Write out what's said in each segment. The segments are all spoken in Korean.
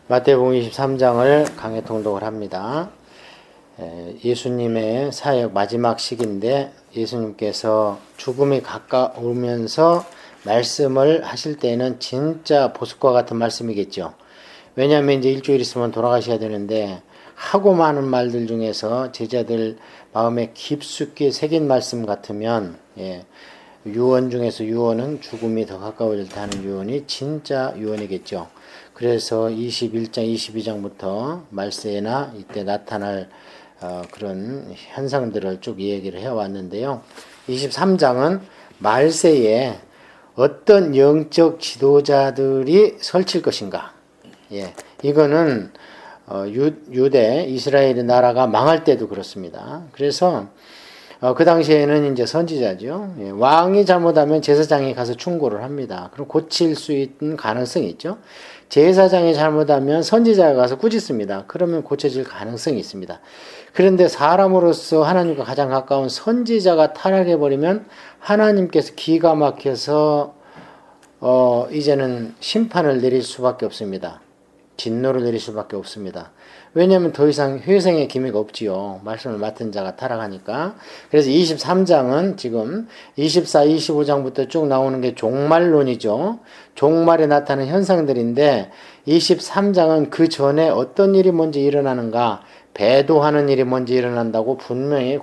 마태복음 23장을 강해 통독을 합니다. 예수님의 사역 마지막 시기인데 예수님께서 죽음이 가까우면서 말씀을 하실 때는 진짜 보석과 같은 말씀이겠죠. 왜냐하면 이제 일주일 있으면 돌아가셔야 되는데 하고 많은 말들 중에서 제자들 마음에 깊숙이 새긴 말씀 같으면 유언 중에서 유언은 죽음이 더 가까워질 때 하는 유언이 진짜 유언이겠죠. 그래서 21장, 22장부터 말세나 이때 나타날 그런 현상들을 쭉 얘기를 해왔는데요. 23장은 말세에 어떤 영적 지도자들이 설칠 것인가. 이거는 유대, 이스라엘의 나라가 망할 때도 그렇습니다. 그래서 그 당시에는 이제 선지자죠. 왕이 잘못하면 제사장이 가서 충고를 합니다. 그럼 고칠 수 있는 가능성이 있죠. 제사장이 잘못하면 선지자가 가서 꾸짖습니다. 그러면 고쳐질 가능성이 있습니다. 그런데 사람으로서 하나님과 가장 가까운 선지자가 타락해버리면 하나님께서 기가 막혀서 이제는 심판을 내릴 수밖에 없습니다. 진노를 내릴 수밖에 없습니다. 왜냐하면 더 이상 회생의 기미가 없지요. 말씀을 맡은 자가 타락하니까. 그래서 23장은 지금 24, 25장부터 쭉 나오는 게 종말론이죠. 종말에 나타나는 현상들인데 23장은 그 전에 어떤 일이 먼저 일어나는가, 배도하는 일이 먼저 일어난다고 분명히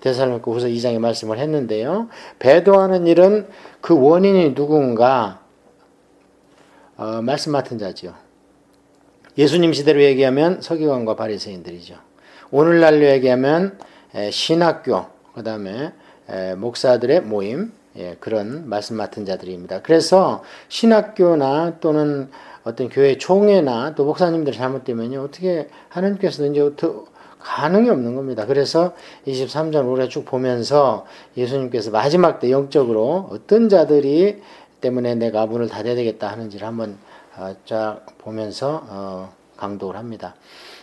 데살로니가 후서 2장에 말씀을 했는데요. 배도하는 일은 그 원인이 누군가 말씀 맡은 자지요. 예수님 시대로 얘기하면 서기관과 바리새인들이죠. 오늘날로 얘기하면 신학교, 그 다음에 목사들의 모임, 그런 말씀 맡은 자들입니다. 그래서 신학교나 또는 어떤 교회 총회나 또 목사님들이 잘못되면요, 어떻게 하나님께서 이제 가능이 없는 겁니다. 그래서 23장 우리가 쭉 보면서 예수님께서 마지막 때 영적으로 어떤 자들이 때문에 내가 문을 닫아야 되겠다 하는지를 한번 쫙 보면서 강독을 합니다.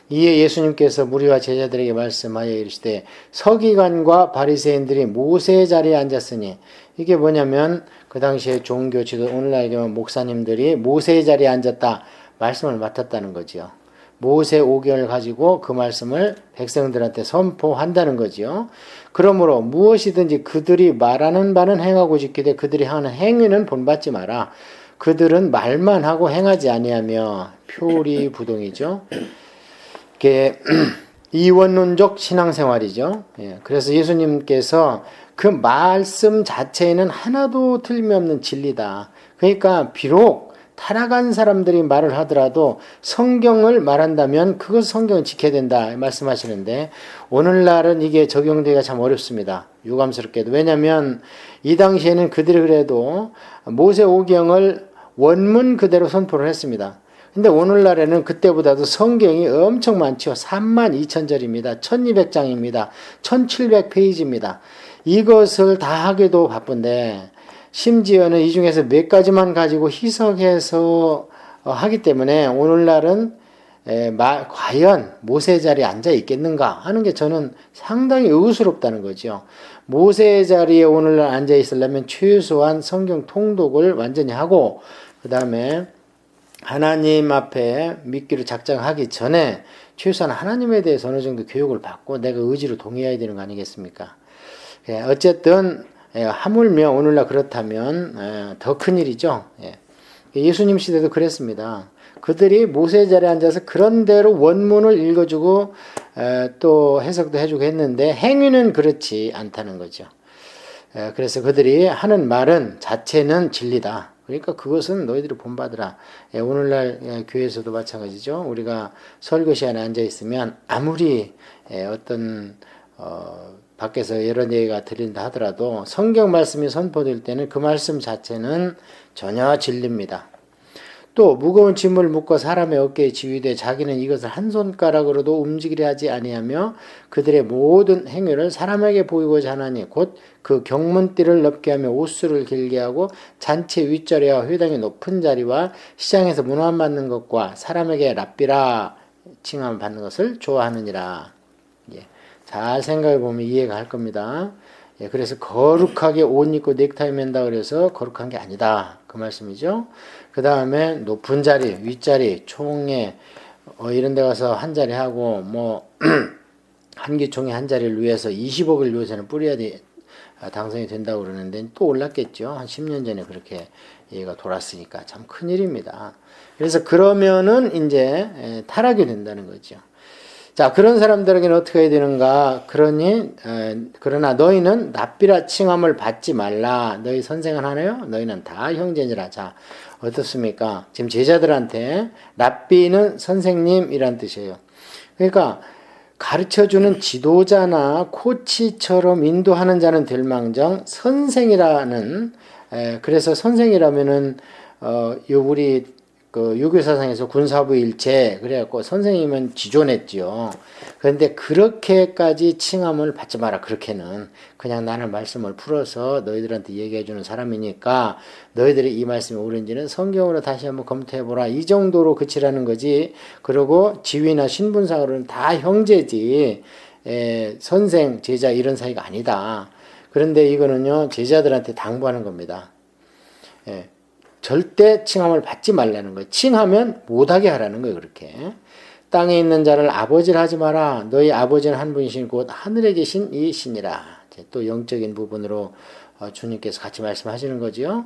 이에 예수님께서 무리와 제자들에게 말씀하여 이르시되 서기관과 바리새인들이 모세 자리에 앉았으니, 이게 뭐냐면 그 당시에 종교 지도, 오늘날 얘기하면 목사님들이 모세 자리에 앉았다 말씀을 맡았다는 거죠. 모세 오경을 가지고 그 말씀을 백성들한테 선포한다는 거지요. 그러므로 무엇이든지 그들이 말하는 바는 행하고 지키되 그들이 하는 행위는 본받지 마라. 그들은 말만 하고 행하지 아니하며 표리부동이죠. 이게 이원론적 신앙생활이죠. 그래서 예수님께서 그 말씀 자체에는 하나도 틀림없는 진리다. 그러니까 비록 타락한 사람들이 말을 하더라도 성경을 말한다면 그것 성경을 지켜야 된다 말씀하시는데, 오늘날은 이게 적용되기가 참 어렵습니다. 유감스럽게도. 왜냐하면 이 당시에는 그들이 그래도 모세 오경을 원문 그대로 선포를 했습니다. 근데 오늘날에는 그때보다도 성경이 엄청 많죠. 32,000절입니다. 1200장입니다. 1700페이지입니다. 이것을 다 하기도 바쁜데 심지어는 이 중에서 몇 가지만 가지고 희석해서 하기 때문에 오늘날은 과연 모세 자리에 앉아 있겠는가 하는 게 저는 상당히 의구스럽다는 거죠. 모세 자리에 오늘날 앉아 있으려면 최소한 성경 통독을 완전히 하고, 그 다음에 하나님 앞에 믿기로 작정하기 전에 최소한 하나님에 대해서 어느 정도 교육을 받고 내가 의지로 동의해야 되는 거 아니겠습니까? 어쨌든 하물며 오늘날 그렇다면 더 큰일이죠. 예수님 시대도 그랬습니다. 그들이 모세 자리에 앉아서 그런대로 원문을 읽어주고 또 해석도 해주고 했는데 행위는 그렇지 않다는 거죠. 그래서 그들이 하는 말은 자체는 진리다. 그러니까 그것은 너희들이 본받으라. 오늘날 교회에서도 마찬가지죠. 우리가 설교 시간에 앉아 있으면 아무리 어떤 밖에서 여러 얘기가 들린다 하더라도 성경 말씀이 선포될 때는 그 말씀 자체는 전혀 진리입니다. 또 무거운 짐을 묶어 사람의 어깨에 지휘되 자기는 이것을 한 손가락으로도 움직이려 하지 아니하며 그들의 모든 행위를 사람에게 보이고자 하나니 곧 그 경문띠를 넓게 하며 옷수를 길게 하고 잔치 윗자리와 회당의 높은 자리와 시장에서 문안 받는 것과 사람에게 랍비라 칭함을 받는 것을 좋아하느니라. 잘 생각해 보면 이해가 할 겁니다. 그래서 거룩하게 옷 입고 넥타이 맨다 그래서 거룩한 게 아니다. 그 말씀이죠. 그 다음에 높은 자리, 윗자리, 총회 이런 데 가서 한 자리 하고 뭐 한기총회 한 자리를 위해서 20억을 요새는 뿌려야 당선이 된다고 그러는데 또 올랐겠죠. 한 10년 전에 그렇게 얘가 돌았으니까 참 큰일입니다. 그래서 그러면은 이제 타락이 된다는 거죠. 자, 그런 사람들에게는 어떻게 해야 되는가? 그러나 너희는 납비라 칭함을 받지 말라. 너희 선생은 하나요? 너희는 다 형제니라. 자, 어떻습니까? 지금 제자들한테 납비는 선생님이란 뜻이에요. 그러니까 가르쳐주는 지도자나 코치처럼 인도하는 자는 될망정 선생이라는 그래서 선생이라면은 우리 그 유교사상에서 군사부 일체 그래갖고 선생님은 지존했지요. 그런데 그렇게까지 칭함을 받지 마라. 그렇게는 그냥 나는 말씀을 풀어서 너희들한테 얘기해주는 사람이니까 너희들이 이 말씀이 옳은지는 성경으로 다시 한번 검토해보라. 이 정도로 그치라는 거지. 그리고 지위나 신분상으로는 다 형제지 선생, 제자 이런 사이가 아니다. 그런데 이거는요 제자들한테 당부하는 겁니다. 절대 칭함을 받지 말라는 거예요. 칭하면 못하게 하라는 거예요. 그렇게 땅에 있는 자를 아버지를 하지 마라. 너희 아버지는 한 분이신 곧 하늘에 계신 이 신이라. 또 영적인 부분으로 주님께서 같이 말씀하시는 거지요.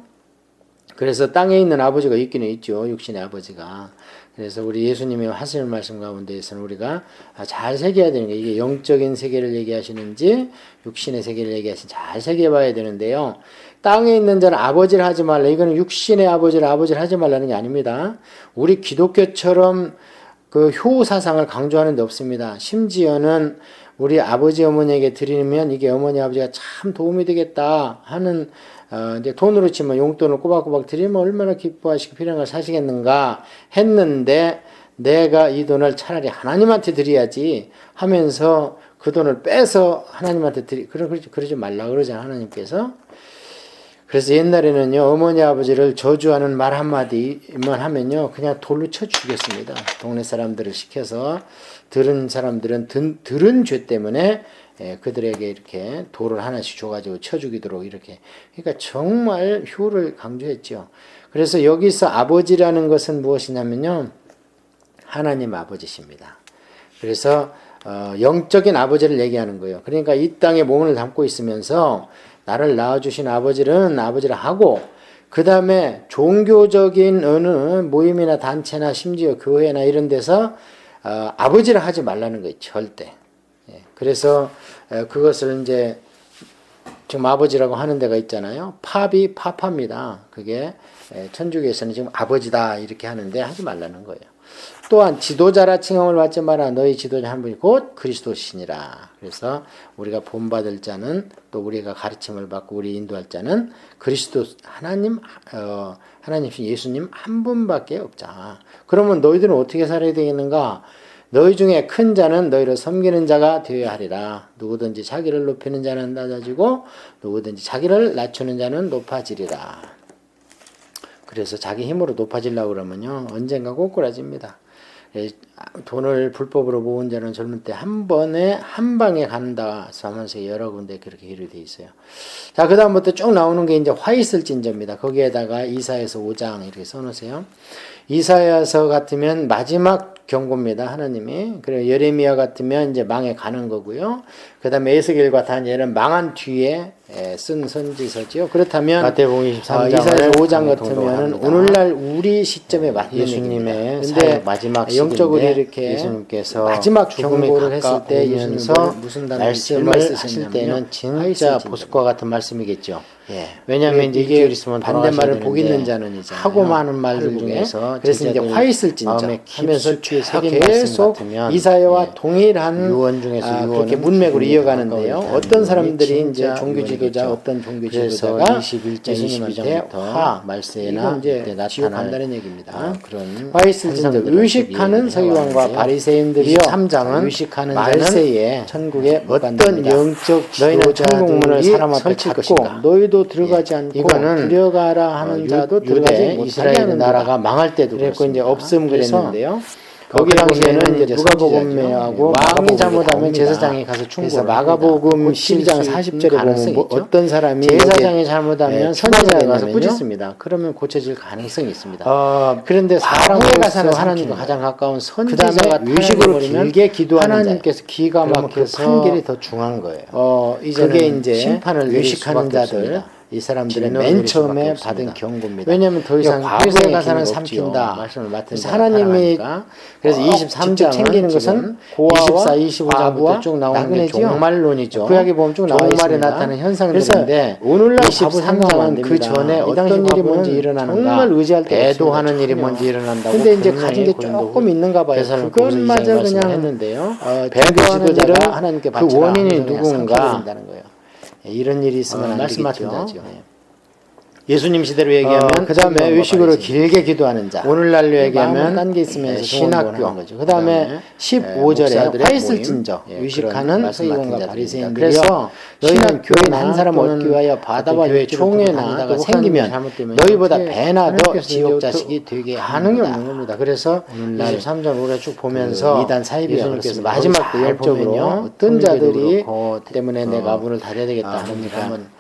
그래서 땅에 있는 아버지가 있기는 있죠. 육신의 아버지가. 그래서 우리 예수님의 하시는 말씀 가운데에서는 우리가 잘 새겨야 되는 게 이게 영적인 세계를 얘기하시는지 육신의 세계를 얘기하시는지 잘 새겨봐야 되는데요. 땅에 있는 자는 아버지를 하지 말라. 이거는 육신의 아버지를 하지 말라는 게 아닙니다. 우리 기독교처럼 그 효 사상을 강조하는 데 없습니다. 심지어는 우리 아버지 어머니에게 드리면 이게 어머니 아버지가 참 도움이 되겠다 하는 이제 돈으로 치면 용돈을 꼬박꼬박 드리면 얼마나 기뻐하시고 필요한 걸 사시겠는가 했는데 내가 이 돈을 차라리 하나님한테 드려야지 하면서 그 돈을 빼서 하나님한테 그러지 말라 그러잖아요. 하나님께서. 그래서 옛날에는요, 어머니 아버지를 저주하는 말 한마디만 하면요, 그냥 돌로 쳐 죽였습니다. 동네 사람들을 시켜서 들은 사람들은 들은 죄 때문에 그들에게 이렇게 돌을 하나씩 줘가지고 쳐 죽이도록 이렇게. 그러니까 정말 효를 강조했죠. 그래서 여기서 아버지라는 것은 무엇이냐면요, 하나님 아버지십니다. 그래서 영적인 아버지를 얘기하는 거예요. 그러니까 이 땅에 몸을 담고 있으면서 나를 낳아주신 아버지를 하고 그 다음에 종교적인 어느 모임이나 단체나 심지어 교회나 이런 데서 아버지를 하지 말라는 거예요. 절대. 그래서 그것을 이제 지금 아버지라고 하는 데가 있잖아요. 팝이 파파입니다. 그게 천주교에서는 지금 아버지다 이렇게 하는데 하지 말라는 거예요. 또한 지도자라 칭함을 받지 마라. 너희 지도자 한 분이 곧 그리스도시니라. 그래서 우리가 본받을 자는 또 우리가 가르침을 받고 우리 인도할 자는 그리스도 하나님이신 예수님 한 분밖에 없자. 그러면 너희들은 어떻게 살아야 되겠는가? 너희 중에 큰 자는 너희를 섬기는 자가 되어야 하리라. 누구든지 자기를 높이는 자는 낮아지고 누구든지 자기를 낮추는 자는 높아지리라. 그래서 자기 힘으로 높아지려고 그러면요 언젠가 꼬꾸라집니다. 돈을 불법으로 모은 자는 젊을 때 한 방에 간다 하면서 여러 군데 그렇게 기록이 돼 있어요. 자, 그 다음부터 쭉 나오는 게 이제 화 있을 진저입니다. 거기에다가 이사야서 5장 이렇게 써놓으세요. 이사야서 같으면 마지막 경고입니다. 하나님이. 그리고 예레미야 같으면 이제 망해 가는 거고요. 그 다음에 에스겔과 다니엘은 망한 뒤에 쓴 선지서지요. 그렇다면 마태복음 23장 이사야서 5장 같으면 오늘날 우리 시점에 맞는 예수님의 근데 마지막 영적으로 시기인데 이렇게 예수님께서 마지막 죽음에 경고를 했을 때 가까우면서 무슨 단어를 말씀을 하실 때는 진짜 보석과 같은 말씀이겠죠. 왜냐하면 이제 이게 6개월 있으면 반대말을 복 있는 자는 이제 하고 많은 말들 중에서 그래서 이제 화 있을 진저 하면서 계속 이사야와 동일한 유언 중에서 그렇게 문맥으로 이어가는데요. 어떤 사람들이 이제 종교 지도자 어떤 종교 지도자가 21장 예수님한테 22장부터 화 말세나 이제 지옥한다는 얘기입니다. 그런 화 있을 진저 의식하는 서기관과 바리새인들이요 23장은 의식하는 말세에 천국에 어떤 영적 너희는 천국문을 사람 앞에 설칠 닫고 것인가. 너희도 들어가지 않고 이거는 들어가라 하는 자도 들어가지 못하게 이스라엘 하는 나라가 나라가 망할 때도 그랬고 이제 그렇습니다. 없음 그래서 그랬는데요. 거기 당시에는 이제 누가복음하고 왕이 잘못하면 제사장이 가서 충고를 마가복음 12장 40절에 보면 뭐 어떤 사람이 제사장이 잘못하면 선지자가 가서 추가되냐면요. 꾸짖습니다. 그러면 고쳐질 가능성이 있습니다. 그런데 사람에게 사는 사람으로서 하나님과 가장 가까운 선지자가 그다음에 의식으로 길게 기도하는 하나님께서 기가 막혀서 판결이 더 중요한 거예요. 그게 이제 심판을 의식하는 자들, 이 사람들의 맨 처음에 받은 경고입니다. 왜냐하면 더 이상 과거에 가서는 기능이 없지요. 삼킨다 말씀을 맡은 그래서 자가 하나님이 살아가니까. 그래서 직접 23장 챙기는 것은 24, 25장부터 쭉 나오는 게 나그네지요. 종말론이죠. 구약에 보면 쭉 나와 종말에 있습니다. 나타나는 현상들인데 그래서 오늘날 23장은 그 전에 이 당시 어떤 일이 먼저 바보는 일어나는가 정말 의지할 데가 배도하는 없습니다. 일이 전혀. 먼저 일어난다고 근데 이제 분명히 가진 게 고린도 조금 있는가 봐요. 그것마저 그냥 했는데요. 배도하는 지도자가 일은 하나님께 그 바치라 원인이 하면서 그냥 누군가 상처받는다는 거예요. 이런 일이 있으면 안 말씀 되겠죠. 맡은 자죠. 예수님 시대로 얘기하면 그 다음에 의식으로 길게 기도하는 자. 오늘날로 얘기하면 딴게 있으면서 신학교 거죠. 그 다음에 15절에 목사들의 화 있을 모임, 진저 그런 의식하는 말씀 맡은 서기관과 자들입니다. 바리새인들이요. 그래서 너희는 교인 한 사람 또는 얻기 위하여 바다와 교회 육지를 총회나 다니다가 또 생기면 잘못되면 너희보다 이렇게 배나 더 하나님께서 지옥 이제 자식이 되게 가능이 합니다. 없는 겁니다. 그래서 오늘날 23장 우리가 쭉 보면서 이단 사이비가 예수님께서 그렇습니다. 마지막 잘 역적으로요 보면요. 어떤 자들이 그렇고 때문에 내가 문을 닫아야 되겠다 그러니까 하니까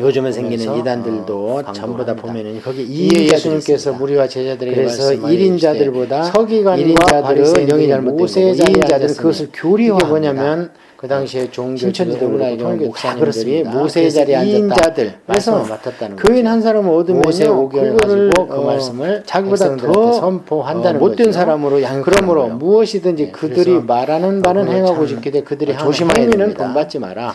요즘에 생기는 이단들도 강도를 전부 다 합니다. 보면은 거기 이에 2인자들이 예수님께서 있습니다. 무리와 제자들에게 그래서 말씀하시되 1인자들보다 서기관과 1인자들은 바리새인들이 영이 잘못된 모세자리에 거고 2인자들은 앉았으니 그것을 이게 교리화합니다. 뭐냐면 그 당시에 종교 신천지도 오늘날 그렇고 통일교 다 목사님들이 그렇습니다. 모세 자리에 그래서 앉았다. 2인자들 그래서 말씀을 맡았다는 교인 거죠. 한 사람을 얻으면요 모세 5개월 그거를 가지고 그 말씀을 자기보다 백성들한테 더 선포한다는 못된 거죠. 사람으로 양육하는 그러므로 거예요. 무엇이든지 그들이 그래서 말하는 바는 그걸 행하고 참 지키되 그들이 하는 조심해야 행위는 됩니다. 본받지 마라.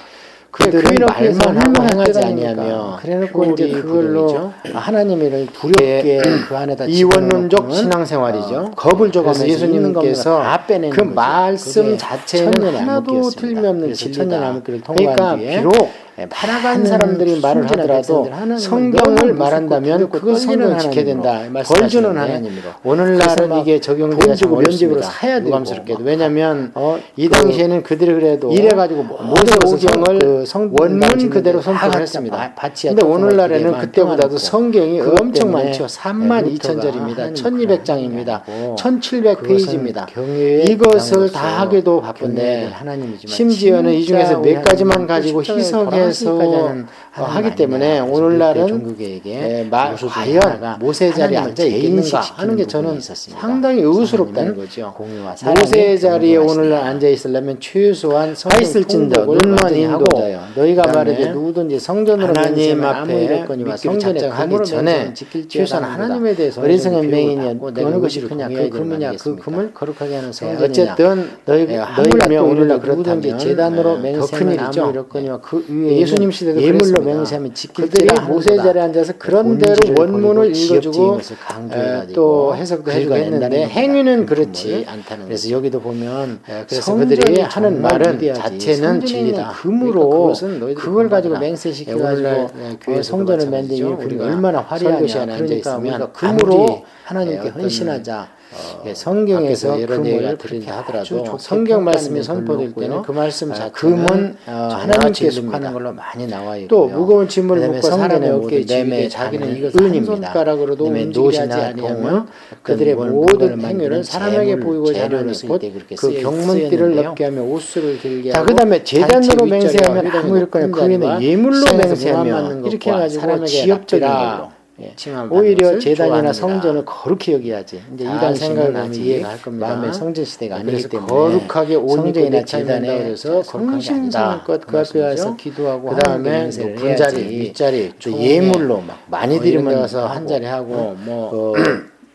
그들은 그들은 말만 하고 말만 행하지 하더라니까. 아니하며 그래놓고 이제 교리 그걸로 구별이죠. 하나님을 두렵게 그 안에다 이원론적 집어넣으면 신앙생활이죠. 겁을 줘가면서 그래서 예수님께서 다 빼내는 그 거죠. 말씀 그게 자체는 천년의 하나도 암흑기였습니다. 틀림없는 그래서 진리다. 천년의 암흑기를 통과한 그러니까 뒤에 비록 많은 타락한 사람들이 말을 순진한 하더라도 백성들 하나님은 성경을 너무 말한다면 무섭고 그걸 떨리는 성경을 지켜야 된다. 하나님으로, 벌 주는 말씀하시는데 하나님으로. 그래서 오늘날은 막 이게 적용되기가 돈 주고 참 면집으로 어렵습니다. 사야 되고 유감스럽게도. 막 왜냐하면 이 이 당시에는 그들이 그래도 이래가지고 모세 오경을 원문 그대로 선포를 했습니다. 근데 오늘날에는 그때보다도 성경이 엄청 많죠. 32,000절입니다. 1200장입니다. 1700페이지입니다. 이것을 다 하기도 바쁜데 심지어는 이 중에서 몇 가지만 가지고 희석해서 하기 때문에 오늘날은 과연 모세 자리에 앉아 있겠는가 하는 게 저는 상당히 의스럽다는 거죠. 모세 자리에 오늘날 앉아 있으려면 최소한 화 있을진저 눈먼 인도자여 너희가 말하되 누구든지 성전으로 하나님 아무 앞에 이랬거니와 믿기로 성전에 작정하기 금으로 전에 최소한 하나님에 대해서 어리석은 맹인이여 어느 것이 크냐 그 금이냐 그 금을 거룩하게 하는 성전이냐 어쨌든 너희가 오늘날 누구든지 그렇다면 재단으로 더 맹세하면 큰 일이죠. 아무 이렇거니와 그 위에 예수님 시대도 예물로 그랬습니다. 맹세하면 지킬지라 그들이 하는 모세 거다. 자리에 앉아서 그런 대로 본질을 원문을 버리고 읽어주고 지역지임을 강조해가지고 또 해석도 해주고 긁어낸다는 했는데 겁니다. 행위는 금품을. 그렇지 않다는 그래서 거죠. 여기도 보면 그래서 성전이 그들이 하는 정말 말은 위대하지. 자체는 성전에 진리다. 있는 금으로 그러니까 그것은 너희들이 그걸 가지고 본받으라. 맹세시켜가지고 오늘날 교회에서도 성전을 만들기 마찬가지죠. 그리고 우리가 얼마나 화려하냐. 설교시 안에 그러니까 앉아있으면 우리가 금으로 아무리 하나님께 어떤 헌신하자. 성경에서 밖에서 이런 금을 얘기가 그렇게 들린다 아주 하더라도 좋게 성경 말씀이 평가하는 선포될 별로 때는 없고요. 그 말씀 자체는 금은 하나님께 진리입니다. 속하는 걸로 많이 나와 있고요. 또 무거운 짐을 그다음에 묶고 사람의 성전의 어깨에 모든 지게 매매 자기는 자기는 이것을 한 은입니다. 손가락으로도 그다음에 움직이지 노시나 아니하면 동은 그들의 어떤 모든 물건을 행위를 만드는 사람에게 재물, 보이고자 재료를 하는 쓸 것, 때 그렇게 그 경문띠를 쓰였는데요. 넓게 하며 옷수를 길게 자, 하고 그다음에 재단으로 단체 맹세하면 윗자리와 아무 이렇거나 휘장의 그 위에는 큰 예물로 자리와 맹세하며 맞는 이렇게 것과 해가지고 사람에게 지역적인 납비라. 걸로 칭함 오히려 받는 것을 재단이나 좋아합니다. 성전을 거룩히 여기야지. 이제 이 자, 당시는 생각을 아직 하면 이해가 할 겁니다. 마음의 성전 시대가 아니기 그래서 때문에 거룩하게 옷 입고 성전이나 내차에 재단에 맨다 그래서 성심성의껏 그 앞에 와서 기도하고 그 다음에 하나님께 높은 자리, 윗자리, 또 총회, 예물로 막 많이 이런 드리면 데 가서 하고, 한 자리 하고 뭐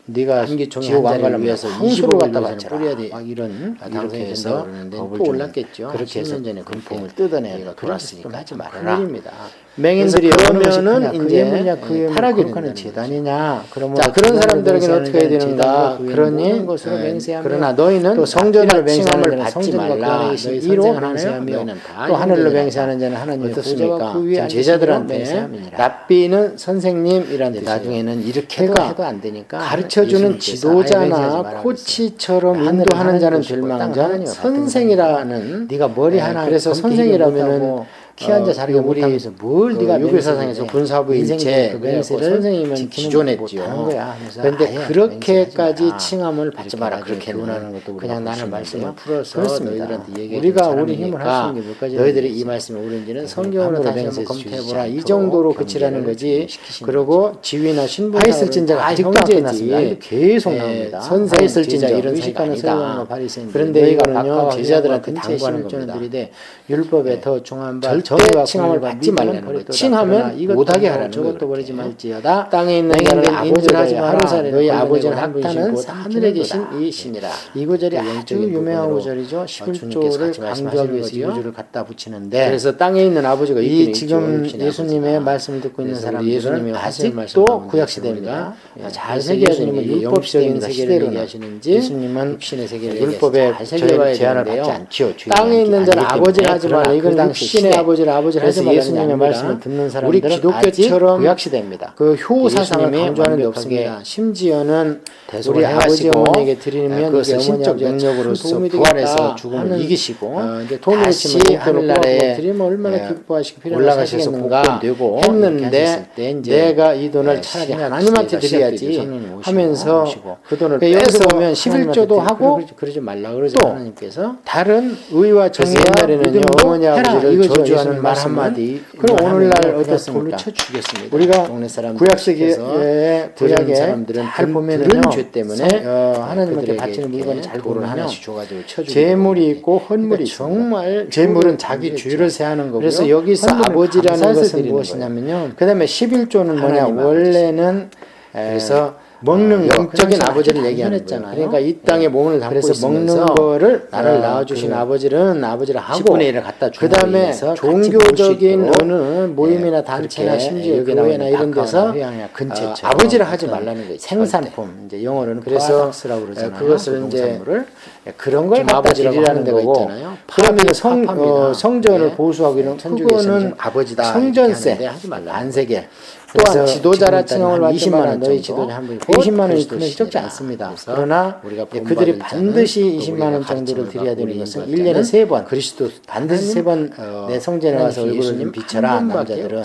네가 한기총회 지옥 한 안 자리를 가려면 위해서 황수로 20억을 갖다 위해서는 바쳐라. 뿌려야 돼. 막 이런 당선이 이렇게 된다 해서 그러는데 법을 또 좀 올랐겠죠. 그렇게 해서 10년 전에 금품을 그렇게 뜯어내야 얘기가 돌았으니까 돌았으니까 하지 말아라. 큰일입니다. 맹인들이 그래서 그러면은 그러면은 이제 이제 타락이 타락이 거룩하는 된다는 재단이냐? 그러면 자, 그런 사람들에게는 어떻게 해야 되는가? 그러니 그러니 것으로 맹세하며 그러나 너희는 또 성전으로 맹세함을 맹세하는 자는 받지 성전과 그 말라. 안에 너희 계신 이로 선생을 맹세하며 너희는 다 또 하늘로 형제들이라. 맹세하는 자는 하나님의 어떻습니까? 보좌와 그 위에 지금 앉으신 제자들한테 이로 맹세함이니라. 랍비는 선생님이란 뜻이에요. 나중에는 이렇게 해도 안 되니까 가르쳐주는 예수님께서 지도자나 아예 맹세하지 말라고 코치처럼 하늘을 인도하는 자는 것이고 땅을 될망정 하나님과 같은 선생이라는 네가 머리 하나 그래서 검게 선생이라면은 못하고 키한자 자르게 못하기 위해서 뭘 네가 유교사상에서 군사부 일체 그 맹세를 선생님은 기존했지요. 그런데 그렇게까지 칭함을 받지 마라. 그렇게 교훈하는 것도 그냥 나는 말씀을 풀어서 그렇습니다. 너희들한테 얘기해 우리가 우리 힘을 할 수 있는 게 몇 가지 너희들이 이 말씀이 옳은지는 성경으로 다시 한번 검토해보라. 이 정도로 그치라는 거지. 그리고 지위나 신분 바이슬진자가 아직도 안 끝났습니다. 계속 나옵니다. 바이슬진자 이런 사이가 아니다. 그런데 이거는요 제자들한테 당부하는 겁니다. 율법에 더 중한 바 절대 칭함을 받지 말라는 거예요. 칭하면 못하게 하라는 거예요. 저것도 버리지 말지어다. 땅에 있는 자를 아버지를 하지 마라. 하루살이 너희 아버지는 한 분이시고 학타는 하늘에 계신 이 신이라. 이 구절이 아주 유명한 구절이죠. 11조를 강조하기 위해서 이 구절을 갖다 붙이는데 그래서 땅에 있는 아버지가 이 지금 예수님의 말씀을 듣고 있는 사람들은 아직도 구약 시대입니다. 잘 새겨야 되는 율법적인 세계를 얘기하시는지 예수님은 육신의 세계를 율법에 제한을 받지 않지요. 땅에 있는 자는 아버지를 하지 말라. 이건 육신의 아버지를 하지 말라. 예수님의 말씀을 듣는 사람들은 우리 기독교처럼 구약 시대입니다. 그 효 사상을 예수님이 강조하는 게 완벽하게 없습니다. 심지어는 우리 아버지 어머니에게 드리면 그것을 신적 능력으로서 부활해서 죽음을 이기시고 이제 다시 하늘나라에 드리면 얼마나 기뻐하시고 올라가셔서 복권되고 했는데 내가 이 돈을 차라리 하나님한테 드려야지 하면서 그 돈을 뺏어오면 11조도 하고 그러지 말라 그러죠. 또 하나님께서 다른 의와 정의와 옛날에는요, 어머니 아버지를 저주하는 말 말씀은 한마디. 그럼 오늘날 어떻습니까? 쳐주겠습니다. 우리가 동네 사람들 구약시기에 구약의 사람들은 잘 보면은요, 들은 죄 때문에 하나님한테 그들에게 바치는 물건을 잘 돈을 보면요, 하나씩 줘가지고 쳐주고 재물이 있고 헌물이 그러니까 정말 재물은 자기 자기 죄를 죄를 세하는 거고요. 그래서 여기서 아버지라는 것은 무엇이냐면요, 그 다음에 11조는 뭐냐 하나님 원래는 그래서 먹는 거, 영적인 아버지를 아주 얘기하는 거예요. 단순했잖아요. 그러니까 이 땅에 몸을 담고 그래서 있으면서 먹는 거를 나를 낳아주신 아버지를 하고 10분의 1을 갖다 주는 그 다음에 위해서 종교적인 같이 어느 모임이나 단체나 그렇게 심지어 여기 교회나 나오는 이런 데서 아까나 회양이나 근처처럼 아버지를 하지 어떤 말라는 거예요. 생산품, 이제 영어로는 그래서 프로덕스라고 그러잖아요. 그것을 이제 농산물을 그런 걸 좀 갖다 아버지라고 드리라는 하는 데가 거고, 있잖아요. 그러면 팝합니다. 성전을 네. 보수하고 이런 천주교에서는 그거는 좀 아버지다 성전세, 이렇게 하는데 하지 말라는 안세계 그래서 또한 지도자라 지금 칭함을 받지 20만 마라. 원 너희 정도, 지도자 한 분이 20만 원이 그리스도 크면 적지 시대다. 않습니다. 그래서 그러나 우리가 그들이 본받을 반드시 자는 20만 우리가 원 정도를 가르침을 드려야 되는 받고 것은 우리가 1년에 3번 그리스도 반드시 3번 내 성전에 와서 얼굴을 좀 비춰라 남자들은.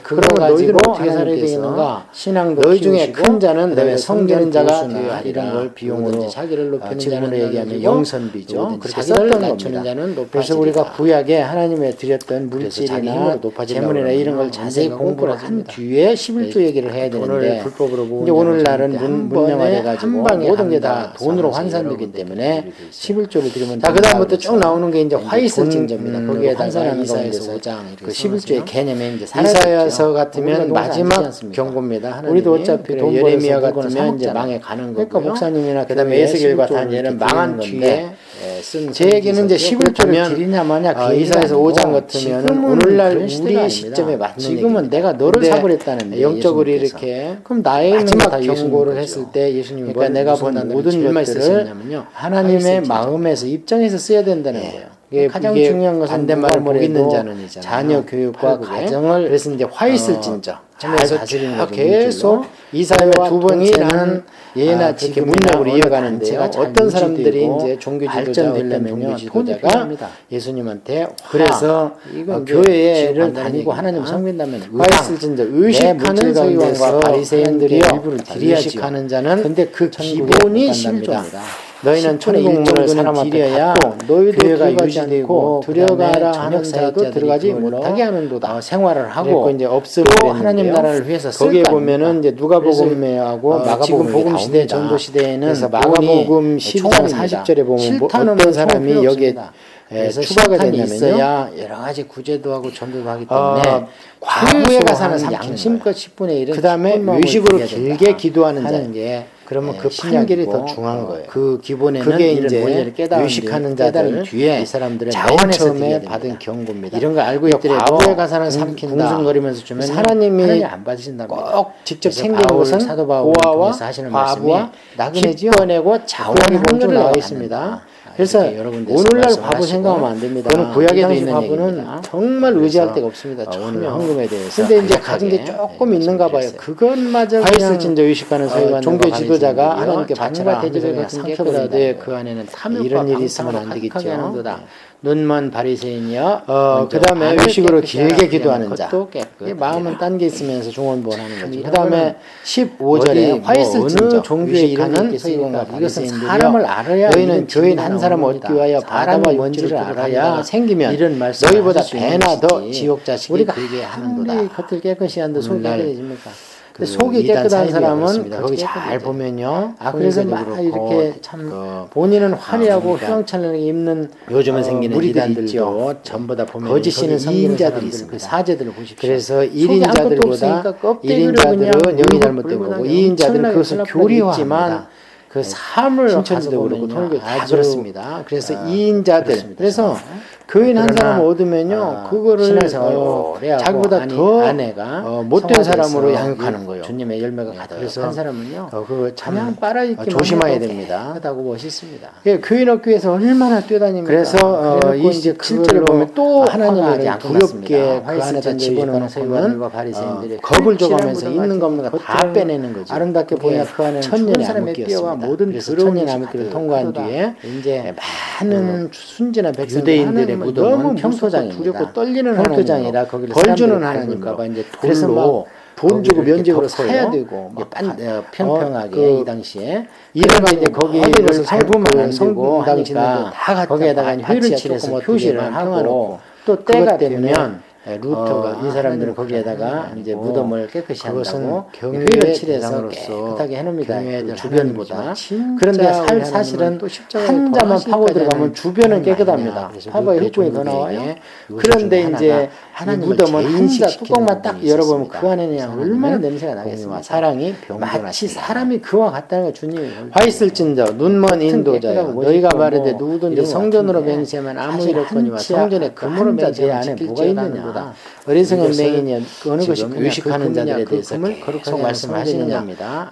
그걸 그러면 너희들은 가지고 어떻게 살아야 하나님께서 되겠는가? 신앙도 너희 중에 키우시고 큰 자는 그다음에 너의 성전인 성전인 자가 자가 되어야 되어야 이런 걸 비용으로 자기를 높이는 지금으로 자는 얘기하면 낮추고 영선비죠. 누구든지 그렇게 자기를 썼던 낮추는 겁니다. 자는 그래서 높아지리라. 우리가 구약에 하나님의 드렸던 자기 물질이나 힘으로 높아지려고 재물이나 이런 걸 그러면 자세히 언젠가 공부를 한 공부를 뒤에 11조 얘기를 해야 돈을 되는데 불법으로 이제 모으는 오늘날은 자는 한 문명화돼 번에 가지고 한 방에 모든 게 다 한다. 돈으로 사면서 환산되기 여러분들이 때문에 드리고 있어요. 11조를 드리면 자, 그 다음부터 쭉 된다 나오는 게 이제 그래서 화이슬진저입니다. 돈, 거기에다가 환산하는 이사야서 가운데서 5장 그 11조의 개념에 이제 이사야서 같으면 우리가 농사 안 마지막 짓지 않습니까? 경고입니다. 하나님이. 우리도 어차피 그래, 돈 예레미야 벌어서 물건을 같으면 이제 사 먹잖아요. 망해 가는 거고요. 그러니까 목사님이나 그다음에 교회에 에스겔과 11조를 다니엘은 이렇게 망한 드리는 뒤에 건데 쓴 제 얘기는 이제 11조면 드리냐 마냐 그 이사야서 5장 같으면 오늘날 우리 시점에 맞는 지금은 얘기입니다. 내가 너를 근데 사버렸다는 영적으로 예수님께서. 이렇게 그럼 나의 있는 마지막 거다 경고를 예수님 했을 거죠. 때 예수님이 그러니까 내가 본 모든 질말 것들을 쓰셨냐면요. 하나님의 화이슬진저. 마음에서 입장해서 써야 된다는 예. 거예요. 이게 가장 이게 중요한 것은 반대말을 복 있는 누가 자는 뭐래도 이잖아요. 자녀 교육과 팔국에. 가정을 그래서 이제 화이슬진저 잘 하면서 다스리는 쭉 거죠, 계속 물질로. 이사야와 두 동일한 번째는 예나 그렇게 지금이나 문맥으로 어느 이어가는데요. 단체가 잘 어떤 사람들이 유지되고 이제 종교 지도자, 발전되려면요, 어떤 종교 돈이 지도자가 필요합니다. 예수님한테 그래서 이건 교회를 다니고 하나님 성민다면 화이슬진저 의식하는 서기관과 바리새인들이요 일부를 드려야죠. 의식하는 자는 근데 그 천국에 기본이 못 11조입니다. 간답니다. 너희는 10분의 천국문을 1 사람한테 드려야 받고 너희도 교회가 들어가지 유지되고 않고 들어가라 그다음에 하는 자도 들어가지 못하게 하는도다. 생활을 하고 그리고 이제 없음을 또 하나님 했는데요. 나라를 위해서 쓸 거기에 거 보면은 아닙니까? 이제 누가복음하고 마가복음 지금 복음 시대 나옵니다. 전도 시대에는 그래서 돈이 마가복음 12장 총알입니다. 40절에 보면 실탄은 어떤 사람이 필요 여기에 없습니다. 그래서 추가가 실탄이 되냐면요. 있어야 여러 가지 구제도 하고 전도도 하기 때문에 과부에 가서는 양심껏 10분의 1은 그 다음에 의식으로 길게 기도하는 자. 하는 게 그러면 예, 그 신약이고, 판결이 더 중요한 거예요. 그 기본에는 그게 이런 이제 원리를 깨달은 의식하는 깨달은 자들 뒤에 이 사람들은 자원에서 맨 처음에 드려야 됩니다. 받은 경고입니다. 이런 거 알고 있더라도 과부에 가서는 삼킨다. 궁승거리면서 주면 하나님이 하나님 안 받으신답니다. 꼭 직접 그래서 챙기는 바울, 것은 사도 바울을 고아와 통해서 하시는 말씀이 과부와 나그네지요. 기뻐내고 자원이 그런 한글로 한글로 나와 나와 있습니다. 그래서 이렇게 여러 군데서 오늘날 말씀을 과부 하시고 생각하면 안 됩니다. 그거는 구약에도 이 당시 있는 과부는 얘기입니다. 정말 의지할 그래서 데가 없습니다. 오늘 전혀. 헌금에 대해서 근데 이제 간략하게 가진 게 조금 있는가 봐요. 말씀드렸어요. 그것마저 그냥 화이슬진저 의식하는 서기관들과 종교 지도자들이 지도자가 하나님께 바쳐라 대접에 하면서 같은 상처받아도에 깨끗하다. 그 안에는 탐욕과 이런 일이 있으면 안 방탕으로 되겠죠. 가득하게 하는도다. 눈먼 바리새인이여. 먼저 그 다음에 마음을 의식으로 깨끗이 길게 하라. 기도하는 자. 그것도 깨끗하게 마음은 딴 게 있으면서 중언부언하는 거죠. 이런 그 다음에 거는 15절에 화 있을 어느 종교에 이런 게 의식하는 있겠습니까? 서기관과 이것은 바리새인들이여. 사람을 알아야 너희는 이런 교인 진리가 한 사람 나오는 얻기 위하여 겁니다. 바다와 사람이 뭔지를 뭔지를 알아야 알아야 생기면 이런 말씀을 너희보다 하실 수 있는 배나 더 것이지. 지옥 자식이 우리가 되게 아무리 하는도다. 겉을 깨끗이 한데 속이 오늘날 깨끗해집니까? 그 속이 이단 깨끗한 사이비가 사람은 그렇습니다. 거기 겉이 잘 깨끗해져요. 보면요. 그래서 막 그렇고 이렇게 참 본인은 화려하고 그러니까 휘황찬란하게 입는 요즘에 생기는 무리들이 이단들도 있죠. 전부 다 보면 거짓이는 거기 2인자들이 그 있습니다. 사제들을 보십시오. 그래서 속에 아무것도 1인자들보다 없으니까 껍데기를 1인자들은 그냥 영이 잘못된 거고 2인자들은 그것을 교리화합니다. 그 삶을 신천지도 그렇고 통일교 다 아주 그렇습니다. 그래서 2인자들 그렇습니다. 그래서 교인 한 그러나, 사람을 얻으면요 그거를 신앙생활을 오래 하고 자기보다 더 아내가 못된 성화돼서 사람으로 양육하는 거예요. 주님의 열매가 가득한 사람은요. 그거 참 그냥 빨아입기만 조심해야 해도 됩니다. 깨끗하고 멋있습니다. 교인 학교에서 얼마나 뛰어다닙니까? 그래서 그래놓고 이제 그걸로 7절에 보면 또 하나님을 하나님을 두렵게 그 안에다 집어넣는 서기관과 바리새인들이 겁을 줘가면서 있는 것만 다 빼내는 거죠. 아름답게 보냐 그 안에는 천년의 사람의 뼈와 암흑기였습니다. 모든 그래서 더러운 천년의 것이 암흑기를 가득 통과한 하도다. 뒤에 이제 많은 순진한 백성들 유대인들의 하나님을 무덤은 너무 평토장입니다. 두렵고 떨리는 평토장이라 하나님으로 거기를 벌 주는 사람들이 하나님과 밟을까 봐 이제 그래서 돌로 막 돈 주고 거기를 면적으로 이렇게 사야 덮어요. 되고 이게 막 평평하게 이 당시에 이래가 이제 거기를 거기를 밟으면 안 되고 성당지는 하니까 다 갖다 거기에다가 회를 칠해서 칠해서 표시를 표시를 하고 하고 또 때가 되면 되면 루터가 이 사람들은 거기에다가 이제 무덤을 깨끗이 그것은 한다고 경외의 회를 칠해서 대상으로서 깨끗하게 해놓습니다. 경외해야 될 그 주변보다. 하나님이지만 그런데 진짜 사실은 또 십자가에 한 자만 돌아가실 파고 때까지는 들어가면 주변은 하나님 깨끗합니다. 아니냐. 그래서 파봐요. 루터의 흙분이 더 종교에게 나와요. 요새 그런데 중에 이제 하나가 이 하나님을 무덤은 한 자 개인식시키는 뚜껑만 딱 부분이 열어보면 있었습니다. 그 안에는 그래서 얼마나 하나님은 냄새가 공의와 나겠습니까? 사랑이 마치 병존하시다. 사람이 그와 같다는 걸 주님이 화 있을진저 눈먼 인도자여 깨끗하고 너희가 멋있고 말하되 뭐 누구든지 이런 것 성전으로 같은데 맹세하면 아무 사실 이렇거니와 한치 성전에 금으로 금자 내 맹세하면 안에 뭐가 지킬지어다는 있느냐 거다. 어리석은 이것을 맹인이 어느 것이 지금 의식하는 자들에 그 대해서 금을 계속 거룩하게 말씀을 하는 하시느냐 성전입니다.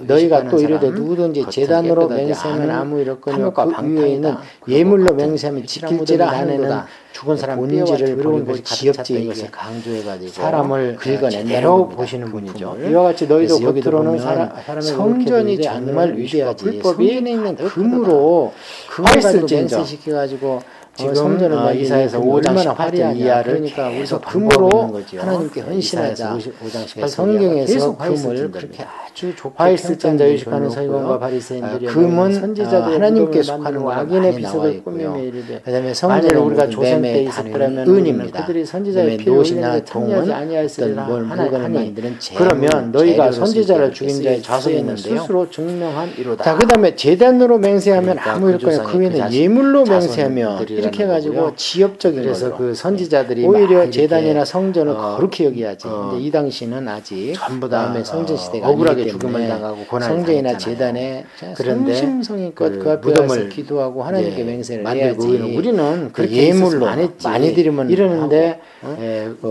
너희가 또 이르되 사람, 누구든지 겉은 제단으로 깨끗하지 맹세하면 않은 아무 이렇거니와 탐욕과 그 위에 있는 방탕이다. 예물로 같은 맹세하면 지키라 지킬지라 무덤이 하는 하는도다. 죽은 사람 본질을 뼈와 버리고 더러운 것이 지엽적인 가득 것을 찼다. 강조해가지고 사람을 긁어낸다는 제대로 겁니다. 보시는 그 분이죠. 품을. 이와 같이 너희도 그래서 여기도 겉으로는 보면 사람의 성전이 그렇게 정말 되지 위대하지. 불법이 성전에 있는 금으로 그걸 가지고 화있을진저 맹세시켜가지고 지금 성전을 만들기 이사야서 금이 5장 얼마나 18절 화려하냐. 이하를 그러니까 계속 우리가 반복하고 금으로 있는 거죠. 하나님께 헌신하자. 이사야서 5장 18절 성경에서 계속 금을 화있을진저입니다. 그렇게 아주 좋게 화있을진저 평가하는 의식하는 서기관과 것이고요. 바리새인들이 금은 선지자들의 하나님께 무덤을 속하는 만드는 악인의 많이 비석을 나와 있고요. 꾸미며 이르되 그다음에 만일 성전에 우리가 모든 조선 때 매매 있었더라면 단위는 은입니다. 그들이 선지자의 그다음에 피를 노시나 흘리는데 탐내지 동은 아니하였으리라 어떤 뭘 하나 물건을 하니 만드는 그러면 너희가 재료로 선지자를 쓸 죽인 때 자의 쓰이는 자손이었는데요. 스스로 증명한 이로다. 자, 그 다음에 제단으로 맹세하면 그러니까 아무 그 일거나 조상의 그 외에는 그 예물로 자손들이라는 맹세하면 이렇게 해가지고 거고요. 지엽적인 그래서 걸로 그 선지자들이 오히려 막 이렇게 제단이나 성전을 거룩히 여기야지. 근데 이 당시는 아직 전부 다 다음에 성전 시대가 억울하게 아니기 죽음을 때문에 당하고 고난을 성전이나 당했잖아요. 제단에 그런데 성심성의껏 그 그 앞에 무덤을 가서 기도하고 하나님께 이제 맹세를 만들고 해야지. 우리는 그 그렇게 예물로 안 했지. 많이 드리면 이러는데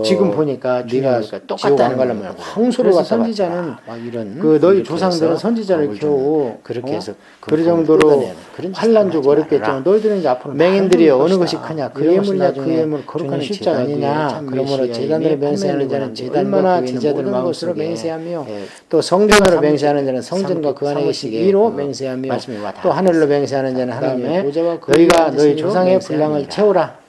지금 보니까 네가 똑같다는 가려면 거예요. 황소를 그래서 갖다 선지자는 바쳐라. 막 이런 그 너희 이렇게 조상들은 해서 선지자를 법을 겨우 그렇게 해서 그 금품을 정도로 뜯어내는 그런 환란 짓을 주고 하지 어렵겠지만 말아라. 너희들은 이제 앞으로 맹인들이 많은 어느 것이다. 것이 크냐 그 그 예물이냐 예물이냐 그 그 예물 예물 거룩한 주는 십자가 아니냐 참 그러므로 메시아의 제단으로 판매하는 맹세하는 자는 자는 제단과 얼마나 그 제자들 모든 것으로 마음속에 맹세하며 예, 또 성전으로 삼- 맹세하는 자는 성전과 그 안에 사무식에 위로 그 맹세하며 말씀이 와 또 닿았어요. 하늘로 맹세하는 자는 그다음에 하나님의 보좌와 그 너희가 위에 너희 앉으시니 조상의 맹세하니라. 분량을 채우라.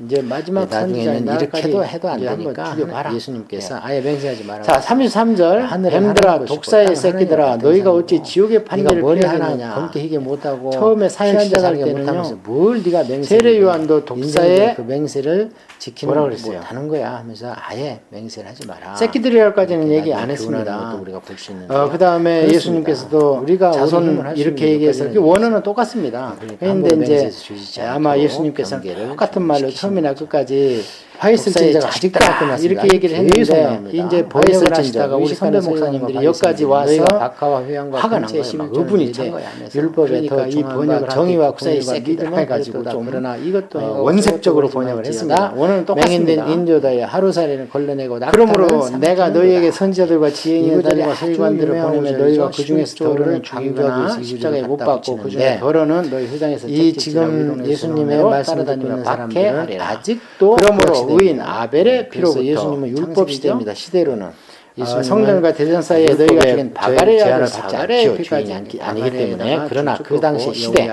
이제 마지막 나중에는 이렇게도 해도 안 이제 한번 되니까 죽여봐라. 예수님께서 아예 맹세하지 말아라. 자 33절 하늘에 뱀들아 하나님 독사의 것이고 땅은 새끼들아 하나님 너희가 같은 어찌 사람이고 지옥의 네가 판결을 뭘 피하느냐 하느냐 검게 희게 못하고 처음에 사역시대 갈 살게 못하면서 때는요 뭘 네가 맹세를 세례 요한도 인생의 독사의 그 맹세를 지키는 뭐라 그랬어요? 못하는 거야 하면서 아예 맹세를 하지 마라. 새끼들이라고까지는 얘기 안 교훈하는 했습니다. 것도 우리가 볼 수 있는데. 그 다음에 그렇습니다. 예수님께서도 우리가 자손 힘을 할수 이렇게 있는 얘기해서 것까지는 원어는 똑같습니다. 그러니까 그런데 함부로 이제 맹세해서 주시지 아마 않도록 예수님께서는 경계를 똑같은 말로 시키시는 처음이나 거죠. 끝까지 화있을진저가 아직도 안 자식들아 끝났습니다. 이렇게 얘기를 계속 했는데 나옵니다. 이제 번역을 화있을진저, 하시다가 우리 선배 의식하는 목사님들이 서기관과 여기까지 와서 너희가 박하와 회양과 화가 난 금체 거예요. 막 11조는 의분이 찬 이래 거야. 하면서. 율법에 그러니까 더 이 정확한 번역을 정의와 국사의 공의와 새끼들 믿음을 해가지고 가르쳐다. 좀 그러나 이것도 원색적으로 번역을 했습니다. 원어는 똑같습니다. 맹인된 인도다에 하루살이를 걸러내고 그러므로 내가 너희에게 선지자들과 지혜인의 이구절에 다리와 아주 서기관들을 유명한 보내면 구절이죠. 너희가 그 중에서 11조를 더러는 강조하기 죽이거나 위해서 십자가에 이구절을 못 갖다 박고 그 붙이는데 중에 더러는 너희 회당에서 이 지금 예수님의 말씀을 듣고 있는 사람들은 아직도 그러므로 구약 시대입니다. 의인 아벨의 그래서 피로부터 예수님은 율법 창세기죠? 시대입니다. 시대로는 성전과 대전 사이에 너희가 드린 바가레라를 받지 않지요. 주인이 아니기 때문에. 그러나 그 당시 시대,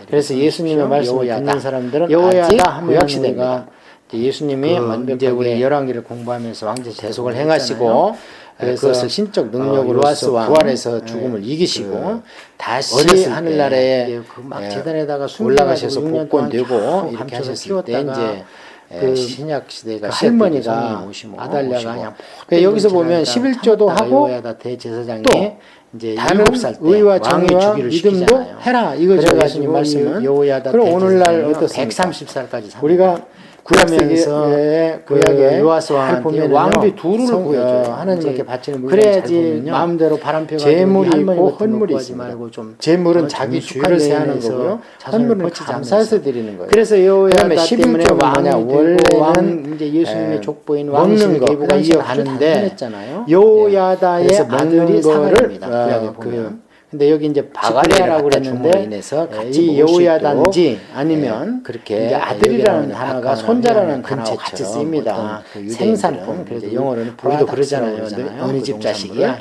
그래서 예수님의 말씀을 듣는 사람들은 아직 구약 시대입니다. 예수님이 이제 우리 열왕기를 공부하면서 왕제 대속을 행하시고 그것을 신적 능력으로서 부활해서 죽음을 이기시고 다시 하늘나라에 재단에다가 올라가셔서 복권되고 이렇게 하셨을 때 이제 그 신약 시대가 할머니가 아달랴가 그냥 여기서 보면 11조도 하고 대제사장이 또 이제 다른 의와 정의와 믿음도 해라 이거죠. 예수님 말씀은. 그럼 오늘날 어떻습니까? 130살까지 우리가 구하면서 구약의 요하스왕 보면 왕비 두루를 구해줘요. 하나님께 바치는 물건 그래야지 마음대로 바람펴 재물이 있고 헌물이 있습니다. 말고 좀 재물은 자기 죄를 세하는 거고요. 헌물은 감사해서 드리는 거예요. 그래서 그다음에 11조 뭐냐 원래는 이제 예수님의 족보인 먹는 거 그가 이어가는데 여호야다의 아들이 사가랴입니다. 구약에 보면. 근데 여기 이제 바가랴라고 그랬는데 이 여호야단지 아니면 그렇게 이제 아들이라는 단어가 손자라는 단어와 같이 쓰입니다. 생산품. 그래서 영어로는 우리도 그러잖아요. 어느 집 자식이야?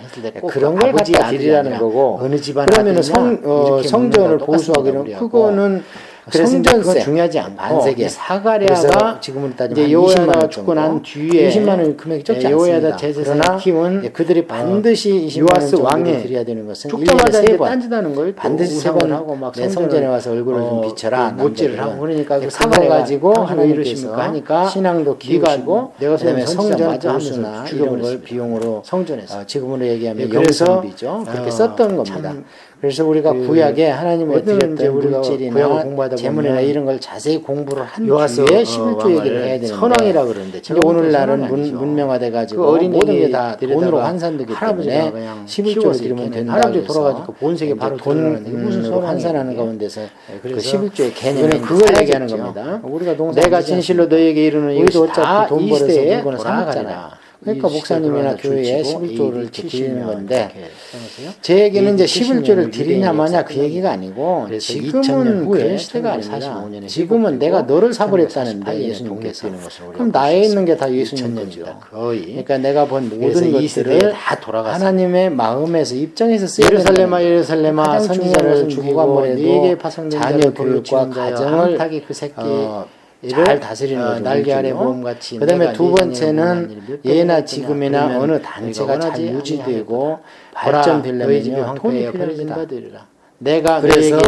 그런 걸 갖다 드리라는 거고. 어느 집안 그러면은 성전을 보수하기는 그거는 성전세 중요하지 않고 반세계 사가랴가 지금으로 따지면 이제 여호야다가 죽고 난 뒤에 20만 원 금액이 적지 여호야다 않습니다. 제사장이 키운 그들이 반드시 요아스 왕이 드려야 되는 것은 죽자마자 1년에 이제 3번 딴짓하는 거예요. 반드시 3번 하고 막 성전에 와서 얼굴을 좀 비춰라 못질을 하고 그러니까 그 사과 가지고 하나님께서 하니까 신앙도 키우시고 내가 그다음에 성전 보수나 이런 걸 비용으로 성전에서 지금으로 얘기하면 그래서 영성비죠. 그렇게 썼던 겁니다. 그래서 우리가 구약에 하나님의 드렸던 물질이나 재물이나 이런 걸 자세히 공부를 한 뒤에 11조 얘기를 해야 되는데 선왕이라 그러는데 오늘날은 문명화돼 가지고 모든 게 다 돈으로 환산되기 때문에 11조를 드리면 된다. 할아버지 돌아가니까 본색이 바로 돈으로 환산하는 가운데서 그 11조의 개념은 그걸 얘기하는 겁니다. 내가 진실로 너에게 이르는 우리도 어차피 돈 벌어서 시대에 물건을 사가잖아. 그러니까 목사님이나 교회에 11조를 드리는 건데 제 얘기는 이제 11조를 드리냐 마냐 그 얘기가 아니고 지금은 그런 시대가 아닙니다. 지금은 내가 너를 사버렸다는데 예수님께서 그럼 나에 있는 게 다 예수님 거죠. 그러니까 내가 본 모든 것들을 다 하나님의 마음에서 입장해서 쓰여야 예루살렘아 예루살렘아 선지자를 죽이고 네게 자녀 교육과 가정을 그 새끼 잘 다스리는 거죠. 날개 아래 모험같이. 그다음에 두 번째는 예나 지금이나 어느 단체가 잘 유지되고 발전되려면 형편에 버려진다 드리라. 내가 그래서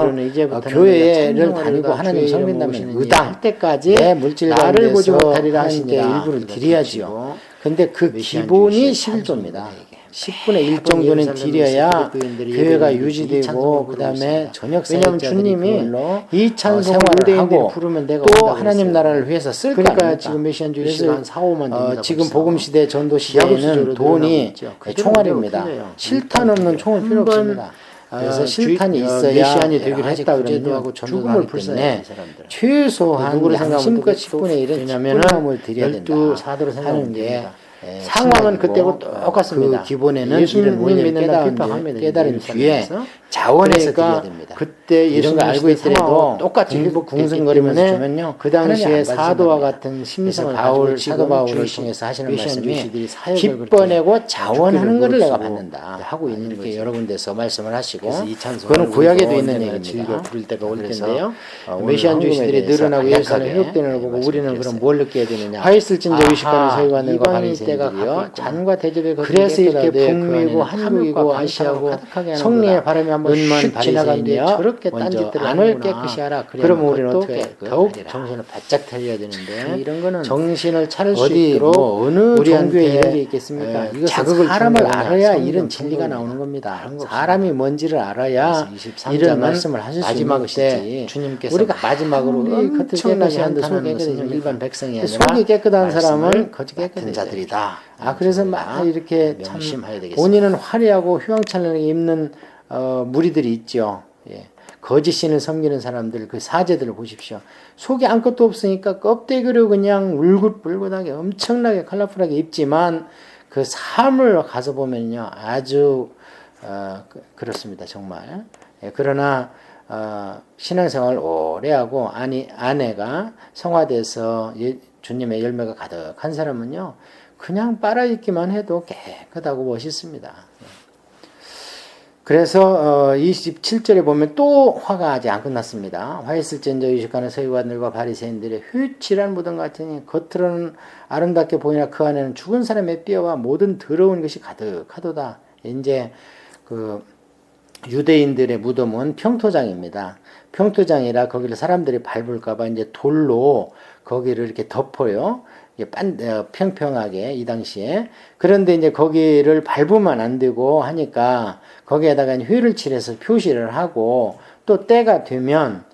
교회를 다니고 하나님 섬긴다면 의당 때까지 내 물질과 나를 보지 못하리라 하나님께 하시니라. 일부를 드려야지요. 근데 그 기본이 11조입니다. 10분의 1 정도는 드려야 교회가 유지되고 그다음에 저녁 왜냐하면 주님이 이 찬송을 생활을 하고 부르면 내가 또 하나님 나라를 위해서 쓸 거 그러니까 아닙니까? 지금 메시안주의 시간 한 4, 5만 됩니다. 지금 복음 시대 전도 시대에는 돈이 총알입니다. 실탄 없는 총은 필요 없습니다. 그래서 실탄이 있어야 메시안이 되기로 아직 했다 구제도 그러면 하고 전도도 죽음을 하기 때문에 불사해요, 최소한 누구를 생각하면 양심껏 10분의 1은 왜냐면은 드려야 된다 12사도로 하는 생각하면 게 됩니다. 상황은 그때고 똑같습니다. 그 기본에는 예수님 믿는 깨달은 뒤에 자원해서 드려야 됩니다. 그때 이런 거 알고 있더라도 똑같이 궁승거리면서 주면요. 그 당시에 사도와 같은 심성을 바울 사도 바울을 통해서 하시는 말씀이 기뻐내고 자원하는 것을 내가 받는다 하고 있는 게 여러 군데서 말씀을 하시고 그거는 구약에도 있는 얘기입니다. 즐겨 부를 때가 올 그래서 텐데요. 메시안주의들이 늘어나고 예루살렘 회복되는 걸 보고 우리는 그럼 뭘 느껴야 되느냐? 화있을진저 의식하는 서기관들과 바리새인들이요. 잔과 대접에 그래서 이렇게 북미고 한국이고 아시아고 성령의 바람이 한번 휙 지나간뒤에 저렇게 딴짓들을 안을 깨끗이 하라. 그러면 우리는 어떻게 더욱 정신을 바짝 차려야 되는데 이런 거는 정신을 차릴 수 어디 있도록 뭐 어느 우리한테 종교에 이런 게 있겠습니까? 이것은 자극을 사람을 주는 알아야 성경 이런 진리가 성경입니다. 나오는 겁니다. 거 사람이 뭔지를 알아야 이런 말씀을 하실 수 있는 마지막 것이지. 때 주님께서 우리가 마지막으로 엄청나게 한도 한탄하는 속이 것은 깨끗해지면 일반 백성이 아니라 속이 깨끗한 사람은 거짓 같은 깨끗한 자들이다. 그래서 막 이렇게 참 명심해야 되겠습니다. 본인은 화려하고 휘황찬란하게 입는 무리들이 있죠. 예. 거짓 신을 섬기는 사람들 그 사제들을 보십시오. 속에 아무것도 없으니까 껍데기로 그냥 울긋불긋하게 엄청나게 컬러풀하게 입지만 그 삶을 가서 보면요 아주 그렇습니다 정말. 예. 그러나 신앙생활 오래 하고 아내가 성화돼서 주님의 열매가 가득한 사람은요 그냥 빨아입기만 해도 깨끗하고 멋있습니다. 그래서 27절에 보면 또 화가 아직 안 끝났습니다. 화 있을진저 유식하는 서기관들과 바리새인들의 휘칠한 무덤 같으니 겉으로는 아름답게 보이나 그 안에는 죽은 사람의 뼈와 모든 더러운 것이 가득하도다. 이제 그 유대인들의 무덤은 평토장입니다. 평토장이라 거기를 사람들이 밟을까봐 이제 돌로 거기를 이렇게 덮어요. 평평하게 이 당시에. 그런데 이제 거기를 밟으면 안 되고 하니까 거기에다가 휘를 칠해서 표시를 하고 또 때가 되면